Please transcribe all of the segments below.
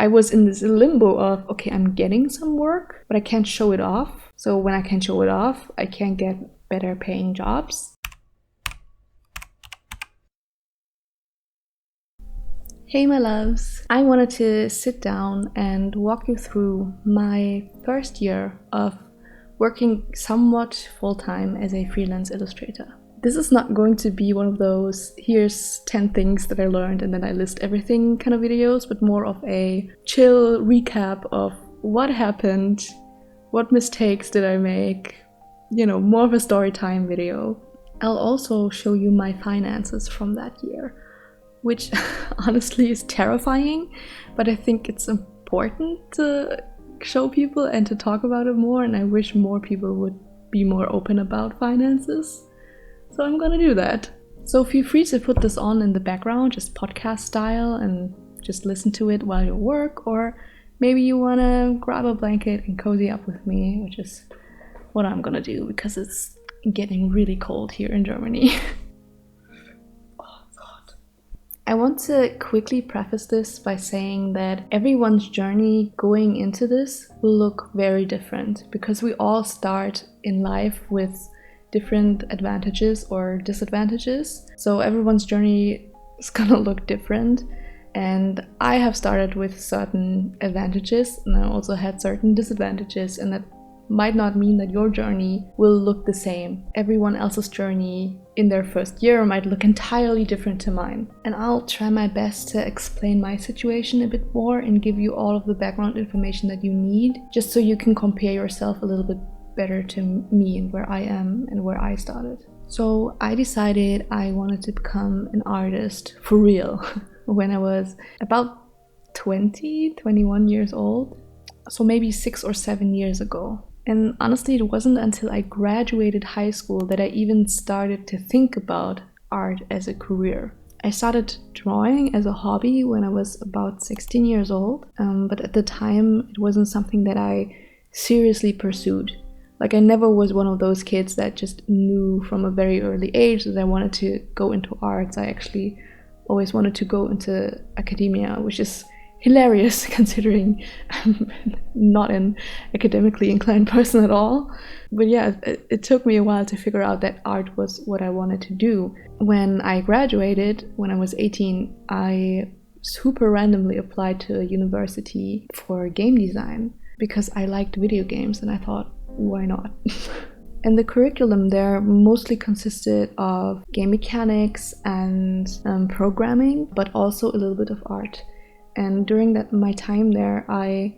I was in this limbo of, okay, I'm getting some work, but I can't show it off. So when I can't show it off, I can't get better paying jobs. Hey my loves, I wanted to sit down and walk you through my first year of working somewhat full-time as a freelance illustrator. This is not going to be one of those, here's 10 things that I learned and then I list everything kind of videos, but more of a chill recap of what happened, what mistakes did I make, more of a story time video. I'll also show you my finances from that year, which honestly is terrifying, but I think it's important to show people and to talk about it more, and I wish more people would be more open about finances. So I'm gonna do that. So feel free to put this on in the background, just podcast style, and just listen to it while you work, or maybe you wanna grab a blanket and cozy up with me, which is what I'm gonna do because it's getting really cold here in Germany. I want to quickly preface this by saying that everyone's journey going into this will look very different because we all start in life with different advantages or disadvantages. So everyone's journey is gonna look different. And I have started with certain advantages and I also had certain disadvantages, and that might not mean that your journey will look the same. Everyone else's journey in their first year might look entirely different to mine. And I'll try my best to explain my situation a bit more and give you all of the background information that you need, just so you can compare yourself a little bit better to me and where I am and where I started. So I decided I wanted to become an artist for real when I was about 21 years old. So maybe 6 or 7 years ago. And honestly, it wasn't until I graduated high school that I even started to think about art as a career. I started drawing as a hobby when I was about 16 years old, but at the time it wasn't something that I seriously pursued. Like, I never was one of those kids that just knew from a very early age that I wanted to go into arts. I actually always wanted to go into academia, which is hilarious considering I'm not an academically inclined person at all. But yeah, it took me a while to figure out that art was what I wanted to do. When I graduated, when I was 18, I super randomly applied to a university for game design because I liked video games and I thought, why not? And the curriculum there mostly consisted of game mechanics and programming, but also a little bit of art. And during my time there, I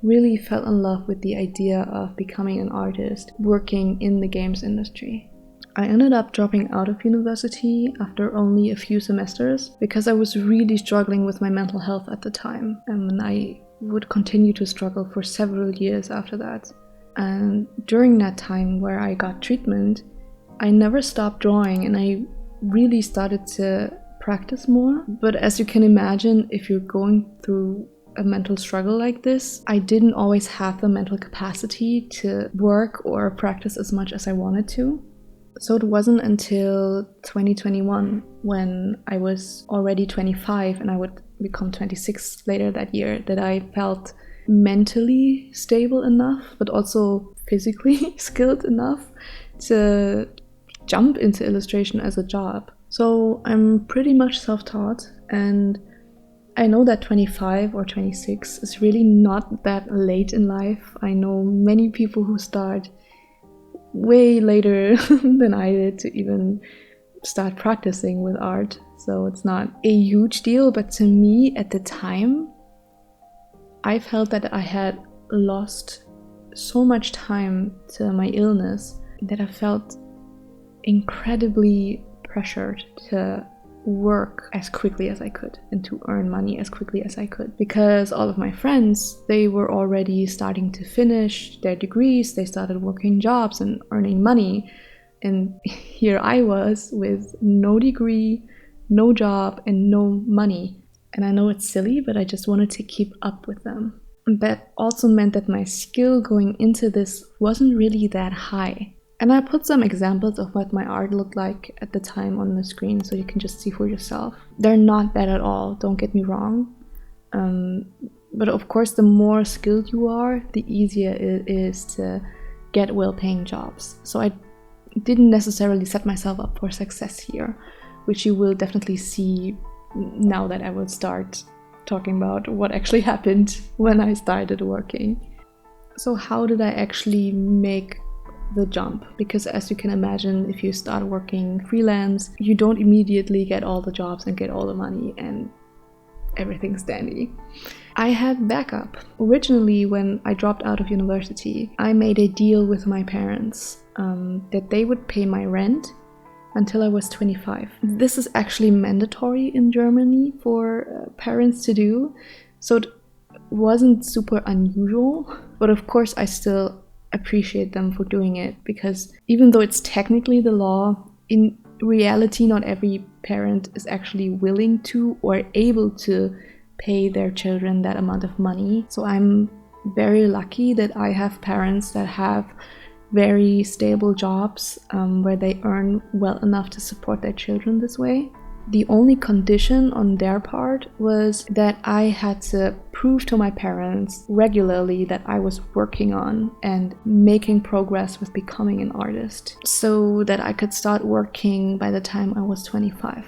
really fell in love with the idea of becoming an artist working in the games industry. I ended up dropping out of university after only a few semesters because I was really struggling with my mental health at the time, and I would continue to struggle for several years after that. And during that time where I got treatment, I never stopped drawing and I really started to practice more. But as you can imagine, if you're going through a mental struggle like this, I didn't always have the mental capacity to work or practice as much as I wanted to. So it wasn't until 2021, when I was already 25 and I would become 26 later that year, that I felt mentally stable enough, but also physically skilled enough to jump into illustration as a job. So I'm pretty much self-taught, and I know that 25 or 26 is really not that late in life. I know many people who start way later than I did to even start practicing with art. So it's not a huge deal, but to me at the time, I felt that I had lost so much time to my illness that I felt incredibly pressured to work as quickly as I could and to earn money as quickly as I could, because all of my friends, they were already starting to finish their degrees, they started working jobs and earning money, and here I was with no degree, no job, and no money. And I know it's silly, but I just wanted to keep up with them. And that also meant that my skill going into this wasn't really that high. And I put some examples of what my art looked like at the time on the screen so you can just see for yourself. They're not bad at all, don't get me wrong. But of course, the more skilled you are, the easier it is to get well-paying jobs. So I didn't necessarily set myself up for success here, which you will definitely see now that I will start talking about what actually happened when I started working. So how did I actually make the jump? Because as you can imagine, if you start working freelance, you don't immediately get all the jobs and get all the money and everything's dandy. I had backup. Originally, when I dropped out of university, I made a deal with my parents that they would pay my rent until I was 25. This is actually mandatory in Germany for parents to do, so it wasn't super unusual, but of course I still appreciate them for doing it, because even though it's technically the law, in reality not every parent is actually willing to or able to pay their children that amount of money. So I'm very lucky that I have parents that have very stable jobs where they earn well enough to support their children this way. The only condition on their part was that I had to prove to my parents regularly that I was working on and making progress with becoming an artist, so that I could start working by the time I was 25.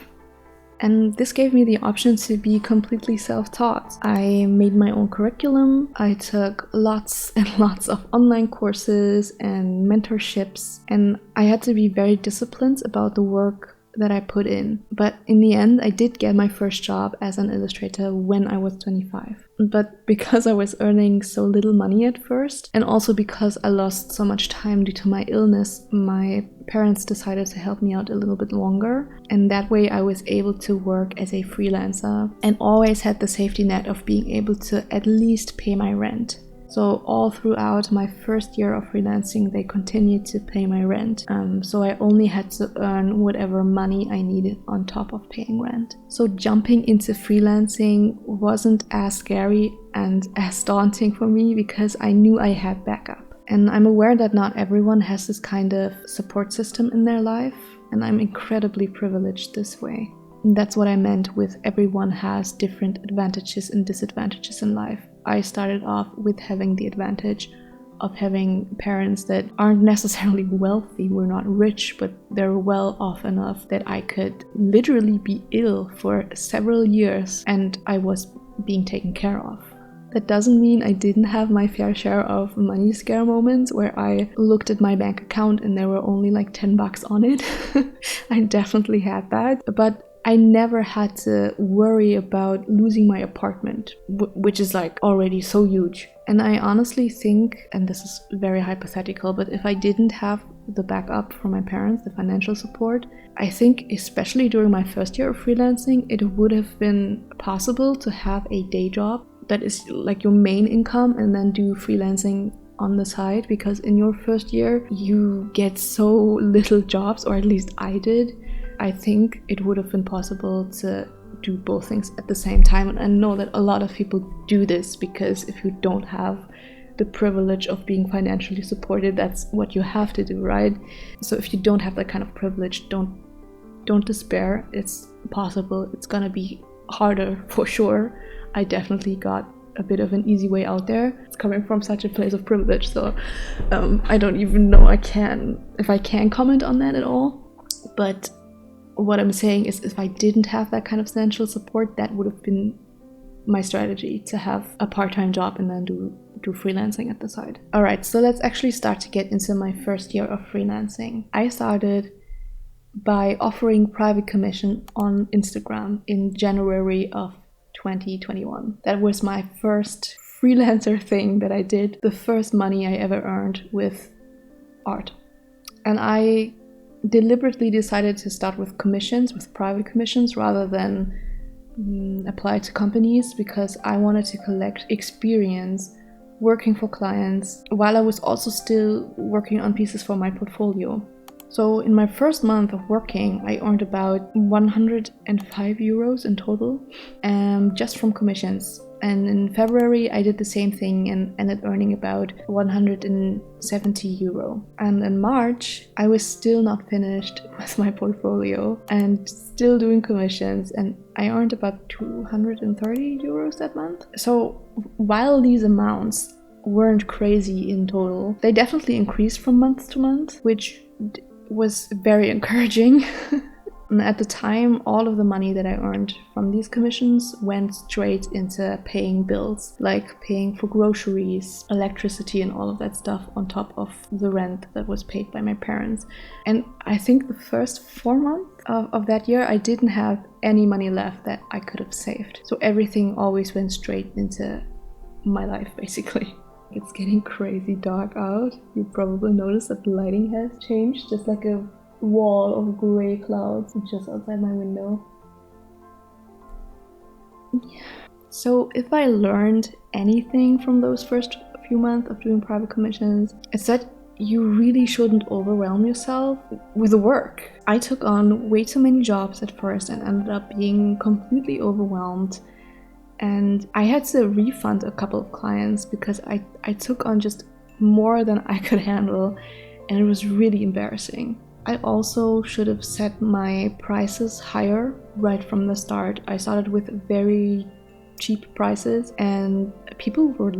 And this gave me the option to be completely self-taught. I made my own curriculum. I took lots and lots of online courses and mentorships, and I had to be very disciplined about the work that I put in. But in the end, I did get my first job as an illustrator when I was 25. But because I was earning so little money at first, and also because I lost so much time due to my illness, my parents decided to help me out a little bit longer. And that way I was able to work as a freelancer and always had the safety net of being able to at least pay my rent. So all throughout my first year of freelancing, they continued to pay my rent. So I only had to earn whatever money I needed on top of paying rent. So jumping into freelancing wasn't as scary and as daunting for me because I knew I had backup. And I'm aware that not everyone has this kind of support system in their life, and I'm incredibly privileged this way. And that's what I meant with everyone has different advantages and disadvantages in life. I started off with having the advantage of having parents that aren't necessarily wealthy, we're not rich, but they're well off enough that I could literally be ill for several years and I was being taken care of. That doesn't mean I didn't have my fair share of money scare moments where I looked at my bank account and there were only like $10 on it. I definitely had that, but I never had to worry about losing my apartment, which is like already so huge. And I honestly think, and this is very hypothetical, but if I didn't have the backup from my parents, the financial support, I think especially during my first year of freelancing, it would have been possible to have a day job that is like your main income and then do freelancing on the side, because in your first year you get so little jobs, or at least I did. I think it would have been possible to do both things at the same time. And I know that a lot of people do this because if you don't have the privilege of being financially supported, that's what you have to do, right? So if you don't have that kind of privilege, don't despair. It's possible. It's gonna be harder for sure. I definitely got a bit of an easy way out there. It's coming from such a place of privilege, so I don't even know if I can comment on that at all. But what I'm saying is, if I didn't have that kind of financial support, that would have been my strategy, to have a part-time job and then do freelancing at the side. Alright, so let's actually start to get into my first year of freelancing. I started by offering private commission on Instagram in January of 2021. That was my first freelancer thing that I did, the first money I ever earned with art. And I deliberately decided to start with commissions, with private commissions, rather than apply to companies, because I wanted to collect experience working for clients while I was also still working on pieces for my portfolio. So in my first month of working, I earned about 105 euros in total, just from commissions. And in February, I did the same thing and ended earning about 170 euro. And in March, I was still not finished with my portfolio and still doing commissions, and I earned about 230 euros that month. So while these amounts weren't crazy in total, they definitely increased from month to month, which was very encouraging. And at the time, all of the money that I earned from these commissions went straight into paying bills, like paying for groceries, electricity, and all of that stuff on top of the rent that was paid by my parents. And I think the first 4 months of that year, I didn't have any money left that I could have saved. So everything always went straight into my life, basically. It's getting crazy dark out. You probably noticed that the lighting has changed, just like a wall of gray clouds just outside my window. So if I learned anything from those first few months of doing private commissions, it's that you really shouldn't overwhelm yourself with the work. I took on way too many jobs at first and ended up being completely overwhelmed, and I had to refund a couple of clients because I took on just more than I could handle, and it was really embarrassing. I also should have set my prices higher right from the start. I started with very cheap prices, and people were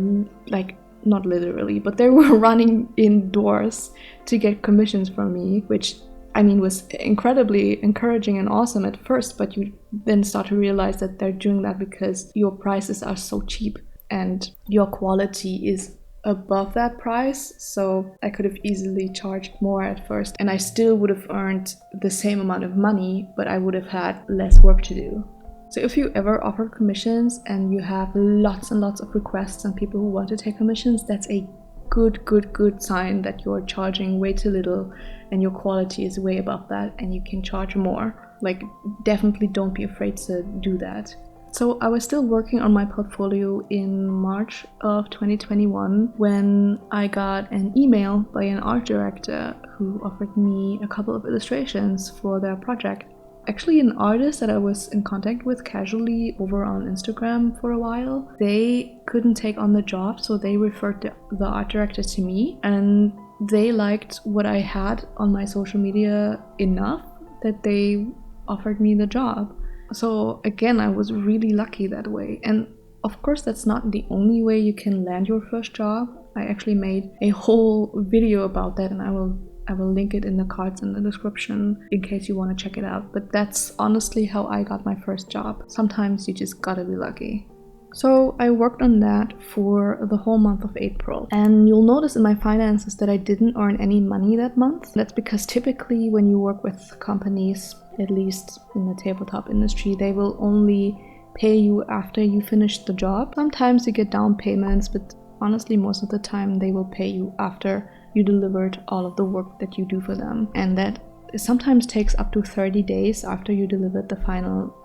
like, not literally, but they were running indoors to get commissions from me, which I mean was incredibly encouraging and awesome at first, but you then start to realize that they're doing that because your prices are so cheap and your quality is above that price. So I could have easily charged more at first, and I still would have earned the same amount of money, but I would have had less work to do. So if you ever offer commissions and you have lots and lots of requests and people who want to take commissions, that's a good sign that you're charging way too little and your quality is way above that and you can charge more. Like, definitely don't be afraid to do that. So I was still working on my portfolio in March of 2021 when I got an email by an art director who offered me a couple of illustrations for their project. Actually, an artist that I was in contact with casually over on Instagram for a while, they couldn't take on the job, so they referred the art director to me, and they liked what I had on my social media enough that they offered me the job. So again, I was really lucky that way. And of course, that's not the only way you can land your first job. I actually made a whole video about that, and I will link it in the cards in the description in case you want to check it out. But that's honestly how I got my first job. Sometimes you just gotta be lucky. So I worked on that for the whole month of April. And you'll notice in my finances that I didn't earn any money that month. That's because typically when you work with companies, at least in the tabletop industry, they will only pay you after you finish the job. Sometimes you get down payments, but honestly, most of the time they will pay you after you delivered all of the work that you do for them. And that sometimes takes up to 30 days after you delivered the final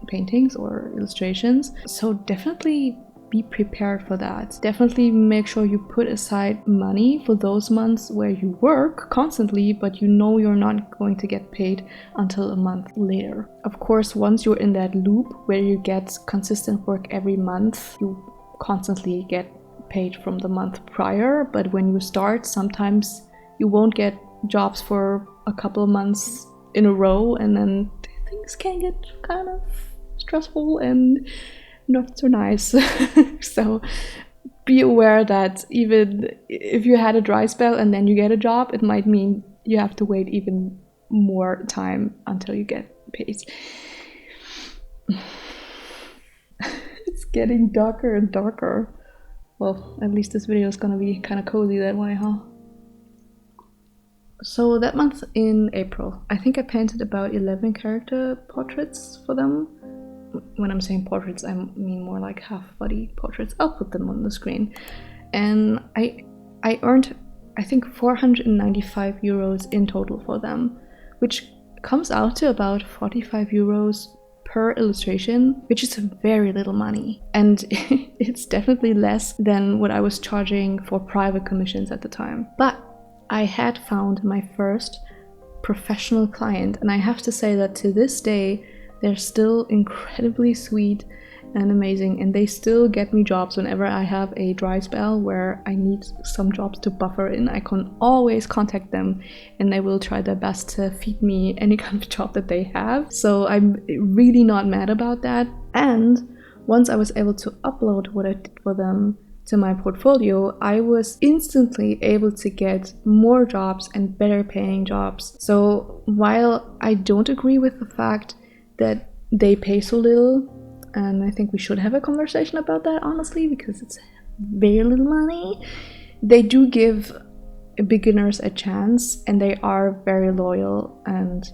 paintings or illustrations. So definitely be prepared for that. Definitely make sure you put aside money for those months where you work constantly, but you know you're not going to get paid until a month later. Of course, once you're in that loop where you get consistent work every month, you constantly get paid from the month prior. But when you start, sometimes you won't get jobs for a couple of months in a row, and then things can get kind of stressful and not so nice. So be aware that even if you had a dry spell and then you get a job, it might mean you have to wait even more time until you get paid. It's getting darker and darker. Well, at least this video is gonna be kind of cozy that way, huh? So that month in April, I think I painted about 11 character portraits for them. When I'm saying portraits, I mean more like half-body portraits. I'll put them on the screen. And I earned, I think, 495 euros in total for them, which comes out to about 45 euros per illustration, which is very little money. And it's definitely less than what I was charging for private commissions at the time. But I had found my first professional client, and I have to say that to this day, they're still incredibly sweet and amazing, and they still get me jobs whenever I have a dry spell where I need some jobs to buffer in. I can always contact them and they will try their best to feed me any kind of job that they have. So I'm really not mad about that. And once I was able to upload what I did for them to my portfolio, I was instantly able to get more jobs and better paying jobs. So while I don't agree with the fact that they pay so little, and I think we should have a conversation about that, honestly, because it's very little money, they do give beginners a chance and they are very loyal. And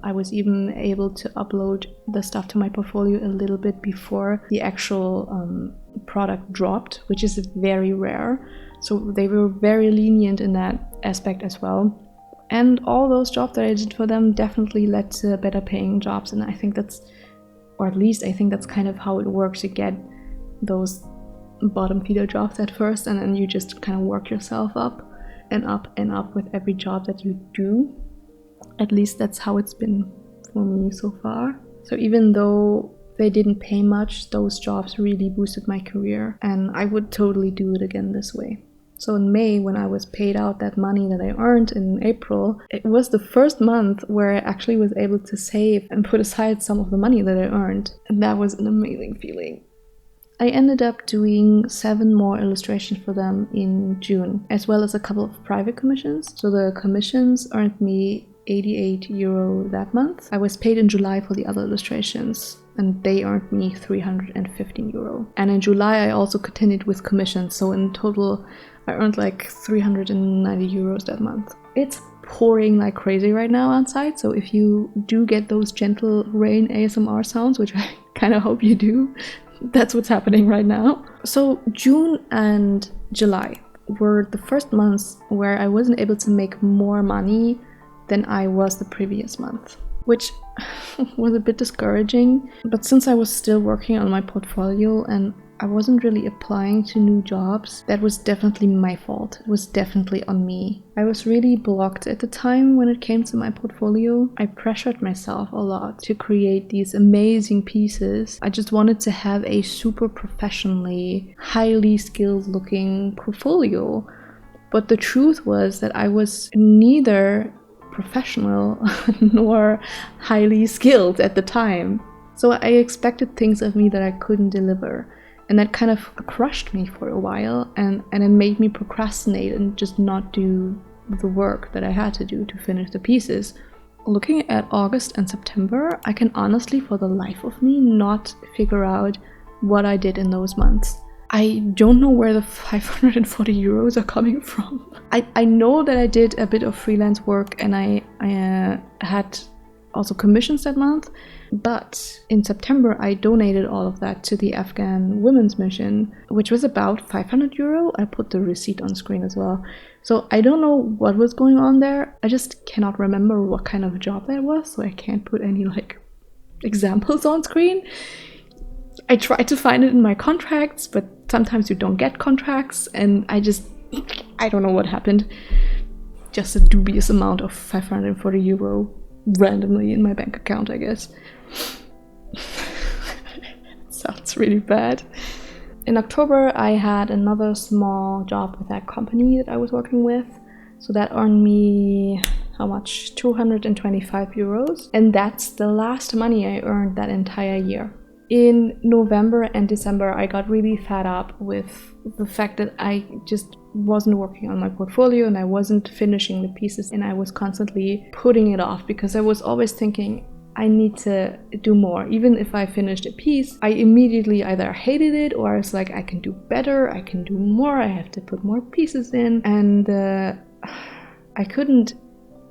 I was even able to upload the stuff to my portfolio a little bit before the actual product dropped, which is very rare. So they were very lenient in that aspect as well. And all those jobs that I did for them definitely led to better paying jobs. And I think that's, or at least I think that's kind of how it works. You get those bottom feeder jobs at first, and then you just kind of work yourself up and up and up with every job that you do. At least that's how it's been for me so far. So even though they didn't pay much, those jobs really boosted my career, and I would totally do it again this way. So in May, when I was paid out that money that I earned in April, it was the first month where I actually was able to save and put aside some of the money that I earned. And that was an amazing feeling. I ended up doing 7 more illustrations for them in June, as well as a couple of private commissions. So the commissions earned me €88 that month. I was paid in July for the other illustrations, and they earned me €315. And in July I also continued with commissions, so in total I earned like €390 that month. It's pouring like crazy right now outside, so if you do get those gentle rain ASMR sounds, which I kind of hope you do, that's what's happening right now. So June and July were the first months where I wasn't able to make more money than I was the previous month, which was a bit discouraging. But since I was still working on my portfolio and I wasn't really applying to new jobs, that was definitely my fault. It was definitely on me. I was really blocked at the time when it came to my portfolio. I pressured myself a lot to create these amazing pieces. I just wanted to have a super professionally, highly skilled looking portfolio. But the truth was that I was neither professional nor highly skilled at the time. So I expected things of me that I couldn't deliver. And that kind of crushed me for a while, and it made me procrastinate and just not do the work that I had to do to finish the pieces. Looking at August and September, I can honestly, for the life of me, not figure out what I did in those months. I don't know where the €540 are coming from. I know that I did a bit of freelance work and I had also commissions that month, but in September I donated all of that to the Afghan Women's Mission, which was about €500. I put the receipt on screen as well. So I don't know what was going on there. I just cannot remember what kind of job that was, so I can't put any like examples on screen. I tried to find it in my contracts, but sometimes you don't get contracts, and I don't know what happened. Just a dubious amount of €540 randomly in my bank account, I guess. Sounds really bad. In October, I had another small job with that company that I was working with. So that earned me, how much? €225. And that's the last money I earned that entire year. In November and December, I got really fed up with the fact that I just wasn't working on my portfolio and I wasn't finishing the pieces, and I was constantly putting it off because I was always thinking I need to do more. Even if I finished a piece, I immediately either hated it or I was like, I can do better, I can do more, I have to put more pieces in. And I couldn't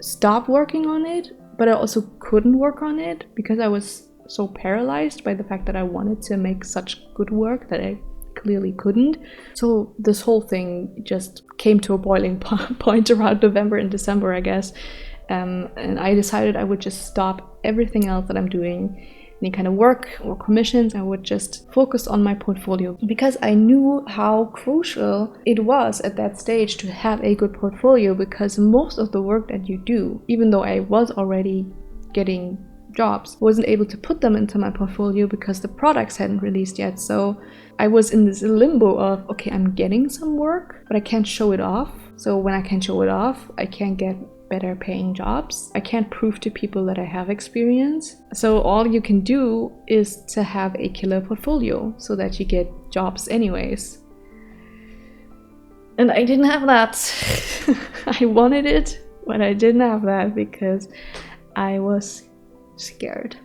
stop working on it, but I also couldn't work on it because I was so paralyzed by the fact that I wanted to make such good work that I clearly couldn't. So this whole thing just came to a boiling point around November and December, I guess. And I decided I would just stop everything else that I'm doing, any kind of work or commissions. I would just focus on my portfolio because I knew how crucial it was at that stage to have a good portfolio, because most of the work that you do, even though I was already getting jobs. I wasn't able to put them into my portfolio because the products hadn't released yet. So I was in this limbo of, okay, I'm getting some work, but I can't show it off. So when I can't show it off, I can't get better paying jobs. I can't prove to people that I have experience. So all you can do is to have a killer portfolio so that you get jobs anyways. And I didn't have that. I wanted it, but I didn't have that because I was scared.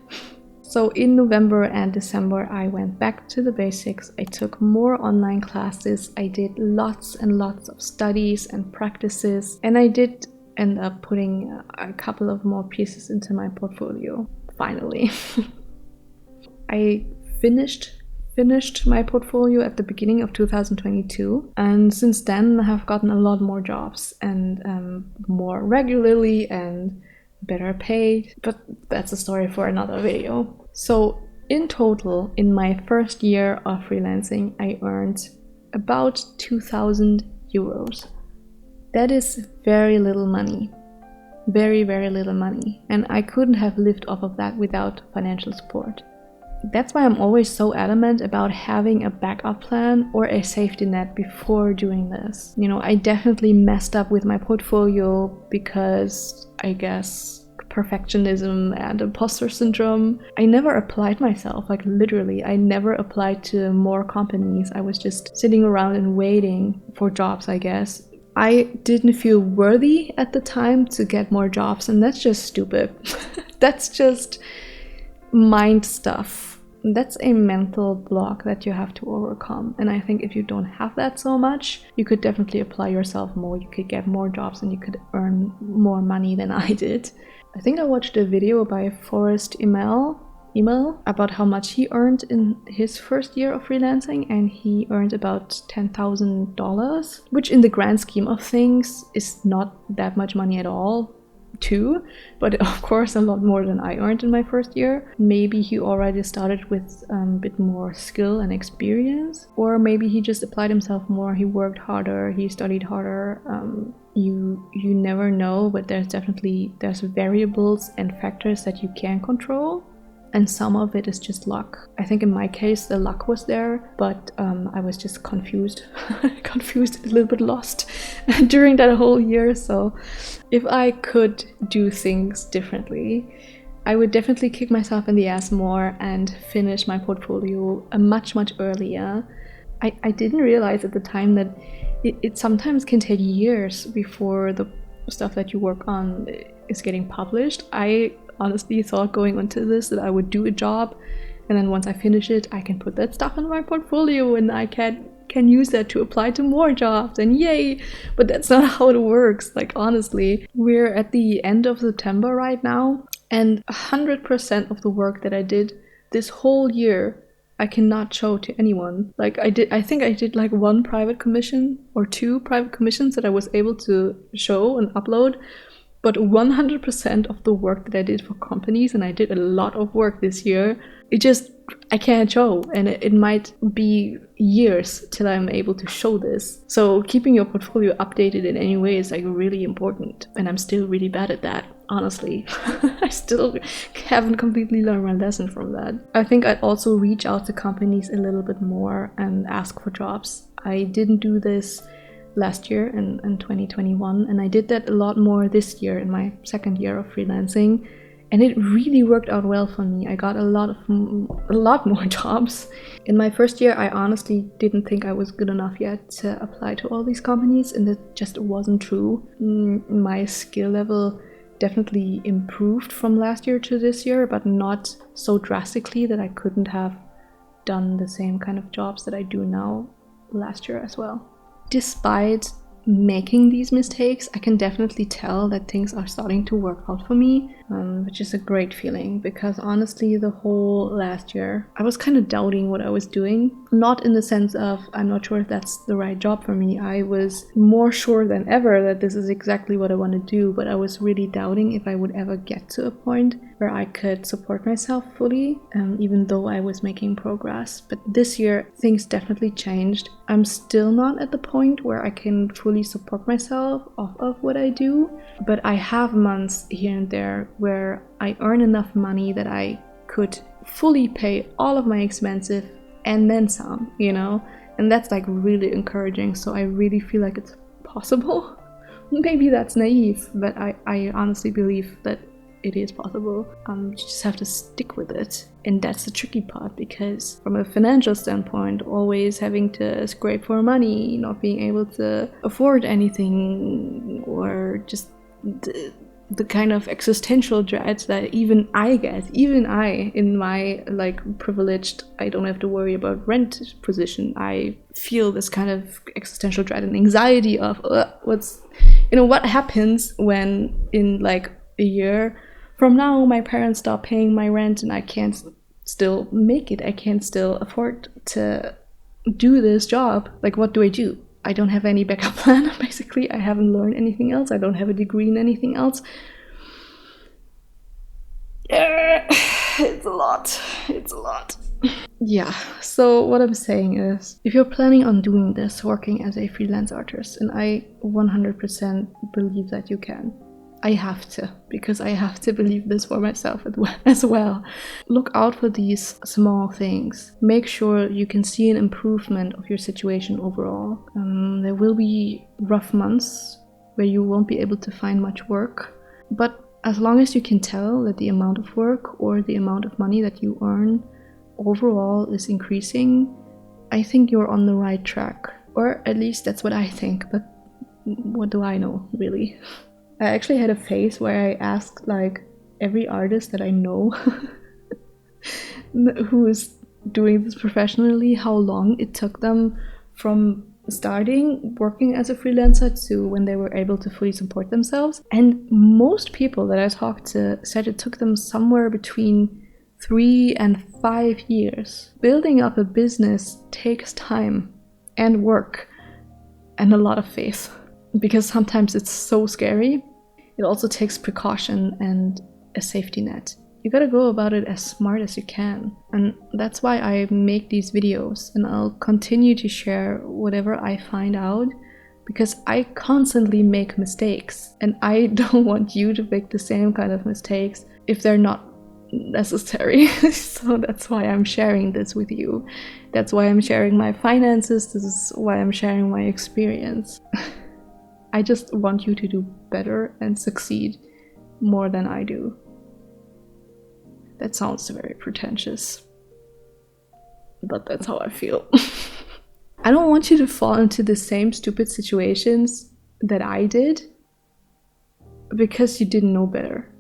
So in November and December, I went back to the basics. I took more online classes. I did lots and lots of studies and practices, and I did end up putting a couple of more pieces into my portfolio, finally. I finished my portfolio at the beginning of 2022, and since then I have gotten a lot more jobs, and more regularly and better paid, but that's a story for another video. So in total, in my first year of freelancing, I earned about 2,000 euros. That is very little money. Very, very little money. And I couldn't have lived off of that without financial support. That's why I'm always so adamant about having a backup plan or a safety net before doing this. You know, I definitely messed up with my portfolio because I guess perfectionism and imposter syndrome. I never applied myself, like literally, I never applied to more companies. I was just sitting around and waiting for jobs, I guess. I didn't feel worthy at the time to get more jobs, and that's just stupid. That's just mind stuff. That's a mental block that you have to overcome. And I think if you don't have that so much, you could definitely apply yourself more. You could get more jobs and you could earn more money than I did. I think I watched a video by Forrest Imel about how much he earned in his first year of freelancing, and he earned about $10,000, which in the grand scheme of things is not that much money at all too, but of course a lot more than I earned in my first year. Maybe he already started with a bit more skill and experience, or maybe he just applied himself more, he worked harder, he studied harder. You never know, but there's variables and factors that you can control, and some of it is just luck. I think in my case the luck was there, but I was just confused a little bit lost during that whole year. So if I could do things differently, I would definitely kick myself in the ass more and finish my portfolio much earlier. I didn't realize at the time that it sometimes can take years before the stuff that you work on is getting published. I honestly thought going into this that I would do a job, and then once I finish it, I can put that stuff in my portfolio and I can use that to apply to more jobs, and yay! But that's not how it works. Like, honestly, we're at the end of September right now, and 100% of the work that I did this whole year I cannot show to anyone. Like, I think I did like one private commission or two private commissions that I was able to show and upload, but 100% of the work that I did for companies, and I did a lot of work this year, I can't show, and it might be years till I'm able to show this. So keeping your portfolio updated in any way is like really important, and I'm still really bad at that, honestly. I still haven't completely learned my lesson from that. I think I'd also reach out to companies a little bit more and ask for jobs. I didn't do this last year in 2021, and I did that a lot more this year in my second year of freelancing, and it really worked out well for me. I got a lot more jobs. In my first year, I honestly didn't think I was good enough yet to apply to all these companies, and it just wasn't true. My skill level definitely improved from last year to this year, but not so drastically that I couldn't have done the same kind of jobs that I do now last year as well. Despite making these mistakes, I can definitely tell that things are starting to work out for me, which is a great feeling, because honestly the whole last year I was kind of doubting what I was doing. Not in the sense of I'm not sure if that's the right job for me. I was more sure than ever that this is exactly what I want to do, but I was really doubting if I would ever get to a point where I could support myself fully, even though I was making progress. But this year, things definitely changed. I'm still not at the point where I can fully support myself off of what I do, but I have months here and there where I earn enough money that I could fully pay all of my expenses and then some, you know? And that's like really encouraging. So I really feel like it's possible. Maybe that's naive, but I honestly believe that it is possible. You just have to stick with it. And that's the tricky part, because from a financial standpoint, always having to scrape for money, not being able to afford anything, or just the kind of existential dread that even I get, even I, in my like privileged, I don't have to worry about rent position, I feel this kind of existential dread and anxiety of what happens when in like a year from now my parents stop paying my rent and I can't still make it, I can't still afford to do this job. Like, what do I do? I don't have any backup plan, basically. I haven't learned anything else. I don't have a degree in anything else. It's a lot. It's a lot. Yeah, so what I'm saying is, if you're planning on doing this, working as a freelance artist, and I 100% believe that you can, I have to, because I have to believe this for myself as well. Look out for these small things. Make sure you can see an improvement of your situation overall. There will be rough months where you won't be able to find much work, but as long as you can tell that the amount of work or the amount of money that you earn overall is increasing, I think you're on the right track. Or at least that's what I think, but what do I know, really? I actually had a phase where I asked like every artist that I know who is doing this professionally how long it took them from starting working as a freelancer to when they were able to fully support themselves. And most people that I talked to said it took them somewhere between 3 and 5 years. Building up a business takes time and work and a lot of faith, because sometimes it's so scary. It also takes precaution and a safety net. You gotta go about it as smart as you can. And that's why I make these videos, and I'll continue to share whatever I find out, because I constantly make mistakes and I don't want you to make the same kind of mistakes if they're not necessary. So that's why I'm sharing this with you. That's why I'm sharing my finances. This is why I'm sharing my experience. I just want you to do better and succeed more than I do. That sounds very pretentious, but that's how I feel. I don't want you to fall into the same stupid situations that I did because you didn't know better.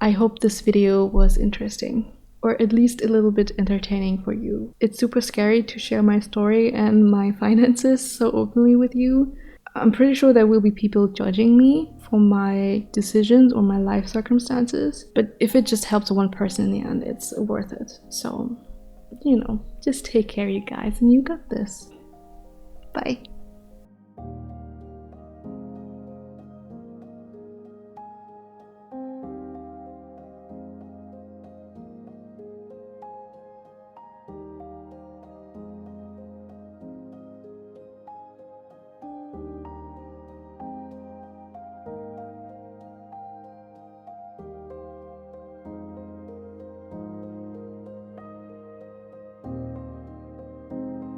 I hope this video was interesting, or at least a little bit entertaining for you. It's super scary to share my story and my finances so openly with you. I'm pretty sure there will be people judging me for my decisions or my life circumstances, but if it just helps one person in the end, it's worth it. So, just take care, you guys, and you got this. Bye.